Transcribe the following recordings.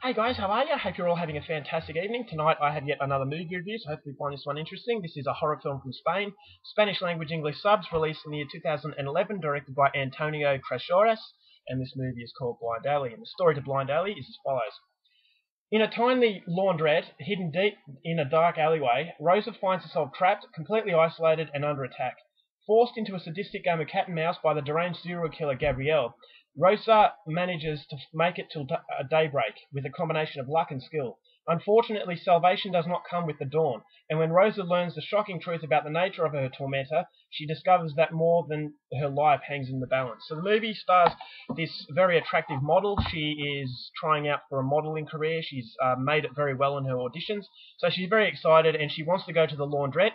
Hey guys, how are you? Hope you're all having a fantastic evening. Tonight I have yet another movie review, so hopefully you find this one interesting. This is a horror film from Spain, Spanish language English subs, released in the year 2011, directed by Antonio Crashores, and this movie is called Blind Alley. And the story to Blind Alley is as follows. In a tiny laundrette, hidden deep in a dark alleyway, Rosa finds herself trapped, completely isolated and under attack. Forced into a sadistic game of cat and mouse by the deranged serial killer Gabrielle, Rosa manages to make it till daybreak with a combination of luck and skill. Unfortunately, salvation does not come with the dawn, and when Rosa learns the shocking truth about the nature of her tormentor, she discovers that more than her life hangs in the balance. So the movie stars this very attractive model. She is trying out for a modeling career. She's made it very well in her auditions, so she's very excited and she wants to go to the laundrette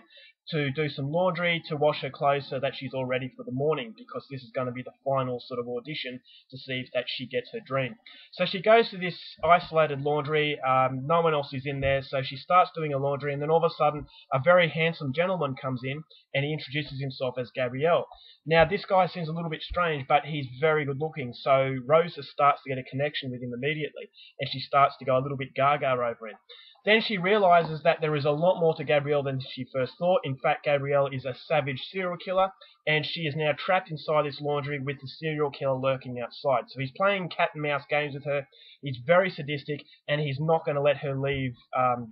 to do some laundry, to wash her clothes so that she's all ready for the morning, because this is going to be the final sort of audition to see if that she gets her dream. So she goes to this isolated laundry. No one else is in there, so she starts doing her laundry, and then all of a sudden a very handsome gentleman comes in and he introduces himself as Gabriel. Now this guy seems a little bit strange, but he's very good looking, so Rosa starts to get a connection with him immediately, and she starts to go a little bit gaga over him. Then she realizes that there is a lot more to Gabrielle than she first thought. In fact, Gabrielle is a savage serial killer, and she is now trapped inside this laundry with the serial killer lurking outside. So he's playing cat and mouse games with her. He's very sadistic, and he's not going to let her leave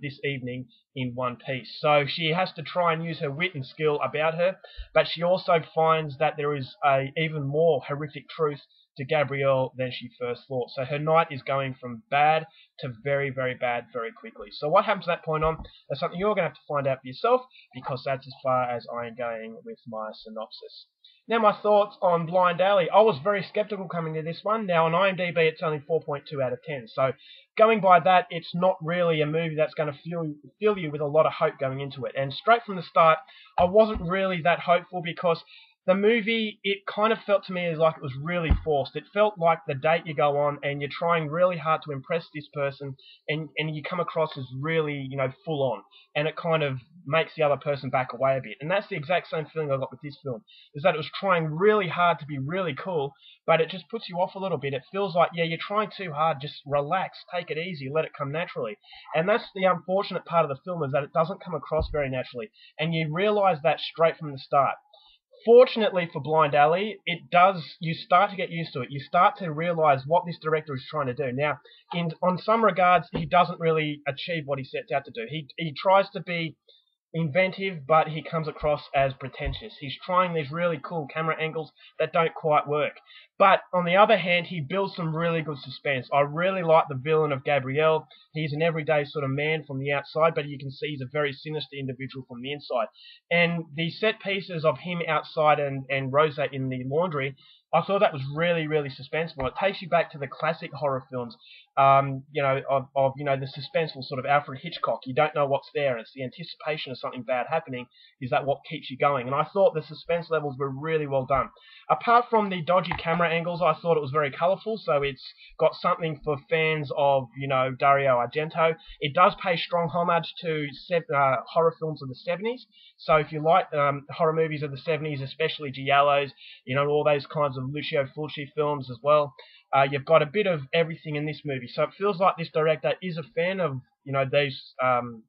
this evening in one piece. So she has to try and use her wit and skill about her, but she also finds that there is a even more horrific truth to Gabrielle than she first thought. So her night is going from bad to very, very bad very quickly. So what happens from that point on, that's something you're going to have to find out for yourself, because that's as far as I am going with my synopsis. Now my thoughts on Blind Alley. I was very skeptical coming to this one. Now on IMDb it's only 4.2 out of 10. So going by that, it's not really a movie that's going to fill you with a lot of hope going into it. And straight from the start, I wasn't really that hopeful, because the movie, it kind of felt to me as like it was really forced. It felt like the date you go on and you're trying really hard to impress this person, and you come across as really, full on. And it kind of makes the other person back away a bit. And that's the exact same feeling I got with this film, is that it was trying really hard to be really cool, but it just puts you off a little bit. It feels like, yeah, you're trying too hard, just relax, take it easy, let it come naturally. And that's the unfortunate part of the film, is that it doesn't come across very naturally. And you realise that straight from the start. Fortunately for Blind Alley, it does. You start to get used to it. You start to realise what this director is trying to do. Now, on some regards, he doesn't really achieve what he sets out to do. He tries to be inventive, but he comes across as pretentious. He's trying these really cool camera angles that don't quite work. But on the other hand, he builds some really good suspense. I really like the villain of Gabriel. He's an everyday sort of man from the outside, but you can see he's a very sinister individual from the inside. And the set pieces of him outside and Rosa in the laundry, I thought that was really, really suspenseful. It takes you back to the classic horror films, the suspenseful sort of Alfred Hitchcock. You don't know what's there, and it's the anticipation of something bad happening is that what keeps you going. And I thought the suspense levels were really well done. Apart from the dodgy camera angles, I thought it was very colourful, so it's got something for fans of, Dario Argento. It does pay strong homage to horror films of the 70s. So if you like horror movies of the 70s, especially Giallos, all those kinds of Lucio Fulci films as well, you've got a bit of everything in this movie. So it feels like this director is a fan of these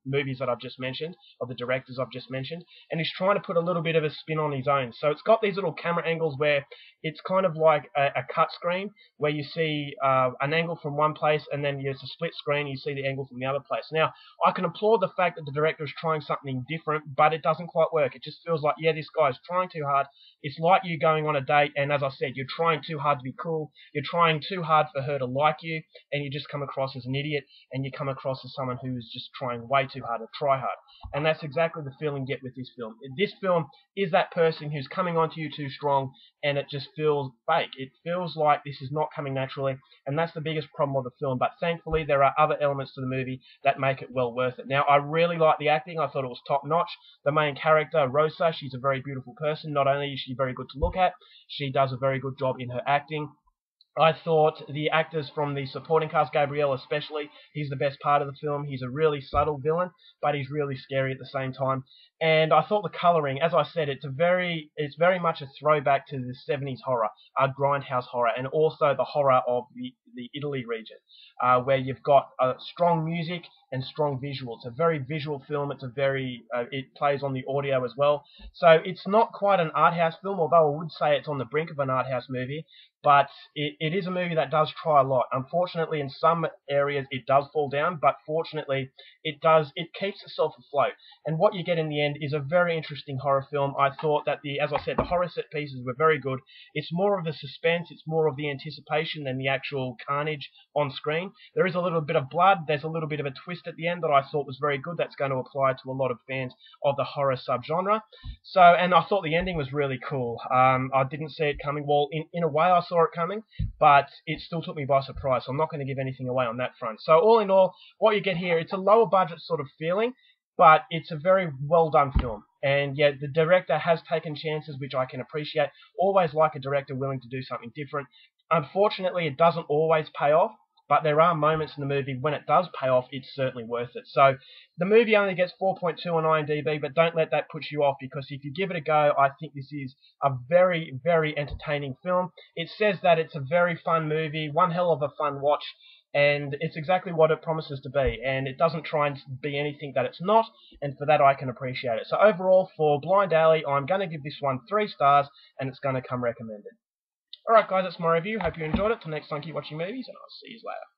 movies that I've just mentioned, of the directors I've just mentioned, and he's trying to put a little bit of a spin on his own. So it's got these little camera angles where it's kind of like a cut screen, where you see an angle from one place, and then there's a split screen, you see the angle from the other place. Now, I can applaud the fact that the director is trying something different, but it doesn't quite work. It just feels like, yeah, this guy's trying too hard. It's like you going on a date, and as I said, you're trying too hard to be cool, you're trying too hard for her to like you, and you just come across as an idiot, and you come across as someone who is just trying way too hard to try hard. And that's exactly the feeling you get with this film. This film is that person who's coming onto you too strong, and it just feels fake. It feels like this is not coming naturally, and that's the biggest problem with the film. But thankfully, there are other elements to the movie that make it well worth it. Now, I really like the acting. I thought it was top-notch. The main character, Rosa, she's a very beautiful person. Not only is she very good to look at, she does a very good job in her acting. I thought the actors from the supporting cast, Gabriel especially, he's the best part of the film. He's a really subtle villain, but he's really scary at the same time. And I thought the colouring, as I said, it's very much a throwback to the 70s horror, grindhouse horror, and also the horror of the Italy region, where you've got strong music and strong visuals. It's a very visual film. It plays on the audio as well. So it's not quite an art house film, although I would say it's on the brink of an art house movie. But it is a movie that does try a lot. Unfortunately, in some areas it does fall down, but fortunately it keeps itself afloat. And what you get in the end is a very interesting horror film. I thought that as I said, the horror set pieces were very good. It's more of the suspense, it's more of the anticipation than the actual carnage on screen. There is a little bit of blood, there's a little bit of a twist at the end that I thought was very good. That's going to apply to a lot of fans of the horror subgenre. And I thought the ending was really cool. I didn't see it coming. Well, in a way I saw it coming, but it still took me by surprise, so I'm not going to give anything away on that front. So all in all, what you get here, it's a lower budget sort of feeling, but it's a very well done film. And yeah, the director has taken chances, which I can appreciate. Always like a director willing to do something different. Unfortunately, it doesn't always pay off, but there are moments in the movie when it does pay off, it's certainly worth it. So the movie only gets 4.2 on IMDb, but don't let that put you off, because if you give it a go, I think this is a very, very entertaining film. It says that it's a very fun movie, one hell of a fun watch, and it's exactly what it promises to be, and it doesn't try and be anything that it's not, and for that I can appreciate it. So overall, for Blind Alley, I'm going to give this one 3 stars, and it's going to come recommended. Alright guys, that's my review. Hope you enjoyed it. Till next time, keep watching movies, and I'll see you later.